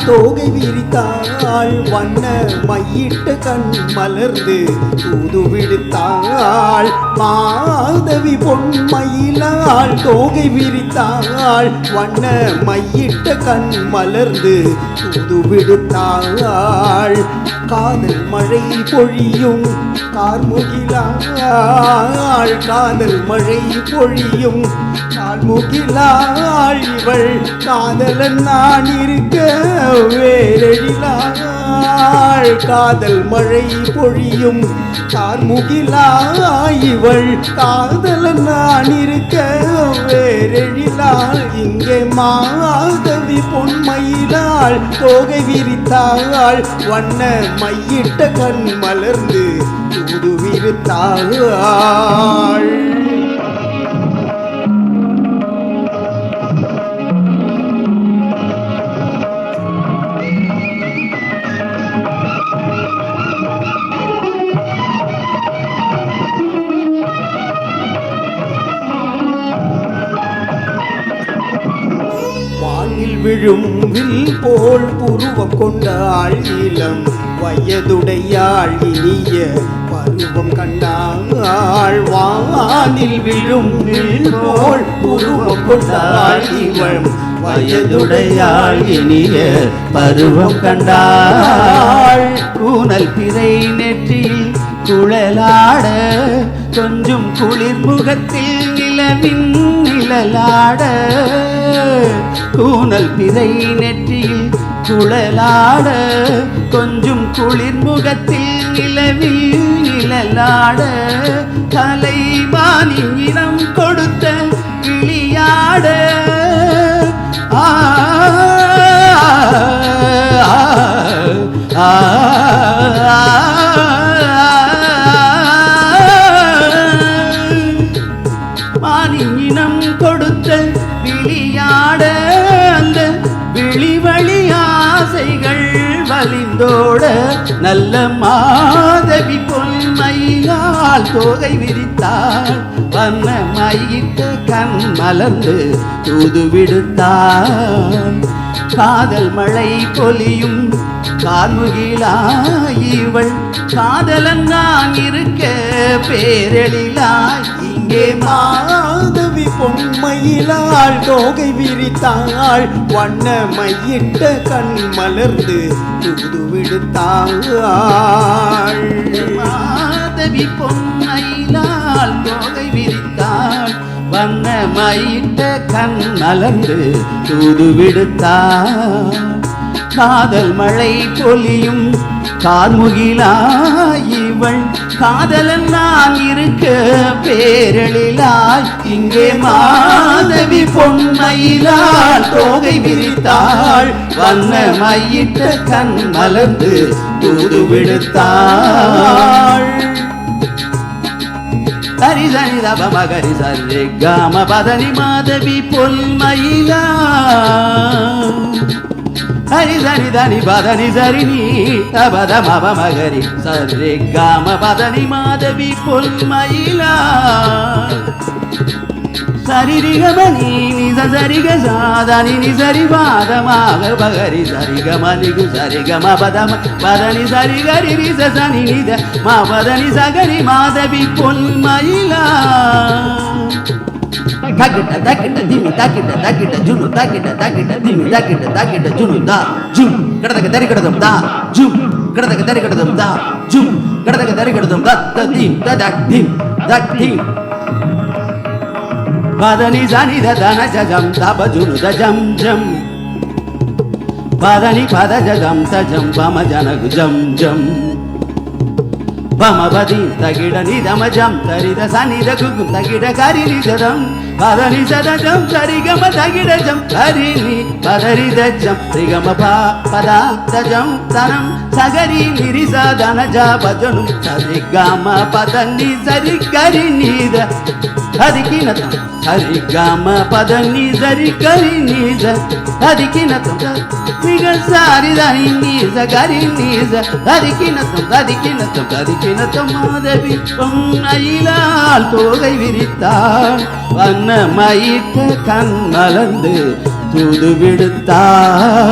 தோகை விரித்தாள் வண்ண மையிட்ட கண் மலர்ந்து தூது விடுத்தாள் மாதவி பொன்மயிலாள் தோகை விரித்தாள் வண்ண மையிட்ட கண் மலர்ந்து தூது விடுத்தாள் காதல் மழை பொழியும் கார்முகிலாள் காதல் மழை பொழியும் கார்முகிலாள் இவள் காதலன் நான் இருக்க வேறெழிலாள் காதல் மழை பொழியும் கார்முகிலாள் இவள் காதலன் நான் இருக்க வேறெழிலாள் இங்கே மாதவி பொன்மயிலாள் தோகை விரித்தாள் வண்ண மையிட்ட கண் மலர்ந்து தூது விடுத்தாள் விழும் வில் போல் புருவம் கொண்டாள் இளம் வயதுடையாள் இனிய பருவம் கண்டாள் வானில் விழும் வில் போல் புருவம் கொண்டாள் இளம் வயதுடையாள் இனிய பருவம் கண்டாள் கூனல் பிறை நெற்றில் குழலாட கொஞ்சம் குளிர் முகத்தில் நிலவின் நிழலாட கூனல் பிறை நெற்றியில் குழலாட கொஞ்சம் குளிர் முகத்தில் நிலவில் நிழலாட கலைவாணி இனம் கொடுத்த விளையாட மானினம் கொடுத்த விளையாட அந்த விழிவழி ஆசைகள் வலிந்தோட நல்ல மாதவி பொன்மயிலாள் தோகை விரித்தாள் வண்ண மையிட்ட கண் மலர்ந்து தூது விடுத்தாள் காதல் மழை பொலியும் கார்முகிலாய் இவள் காதலன் நான் இருக்க பேரெழிலாய் இங்கே மாதவி பொன்மயிலாள் தோகை விரித்தாள் வண்ண மையிட்ட கண் மலர்ந்து தூது விடுத்தாள் மாதவி பொன்மயிலாள் தோகை விரித்தாள் வண்ண மையிட்ட கண் மலர்ந்து தூது விடுத்தாள் காதல் மழை பொலியும் கார்முகிலாய் இவள் காதலன் நான் இருக்க பேரெழிலாய் இங்கே மாதவி பொன்மயிலாள் தோகை விரித்தாள் வண்ண மையிட்ட கண் மலர்ந்து தூது விடுத்தாள் சரி சரி தப மகரி சரி காம பதனி மாதவி பொன்மயிலாள் ஹரி சரி தனி பதனி சரி நீ தபத மப மகரி சரி காம பதனி மாதவி பொன்மயிலாள் சரிரிகமணி நிச சரிக சாதனி நிசரி பாதமாக பகரி சரிகமணிகு சரிகம பதம பதனி சரிகரி நிச சனி நித மா பதனி சகரி மாதவி பொன்மயிலாள் தாக்கிட்ட தாக்கிட்ட திமி தாக்கிட்ட ஜுனு தாக்கிட்ட திமி தாக்கிட்ட ஜுனு தா ஜும் கடதக தரி கடதம் தா ஜும் கடதக தரி கடதம் தா ஜும் கடதக தரி கடதம் தா தீம் ததக் தீம் தக் தீம் பதனி சனி தன ஜம் தப ஜுனு ஜம் ஜம் பதனி பத ஜம் தஜம் பம ஜனகு ஜம் ஜம் பமபதி தகிட நிதம ஜம் தரித சனித குகும் தகிட கரி நிதம் பதனி சதஜம் சரிகம தகிட ஜம் கரினி பதரித ஜம் ரிகம பதா தஜம் தனம் சகரி நிரிச தனஜ பஜனும் சரிகம பதனி சரி கரி நீத அதிகினதம் சரிகம பதனி சரி கரி நீத அதிகினதம் மிக சாரிதானி நீச கரி நீச அதிகினதம் மாதவி பொன்மயிலாள் தோகை விரித்தாள் வண்ண மயிட்ட கண் மலர்ந்து தூது விடுத்தாள்.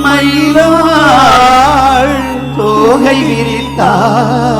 பொன்மயிலாள் தோகை விரித்தாள்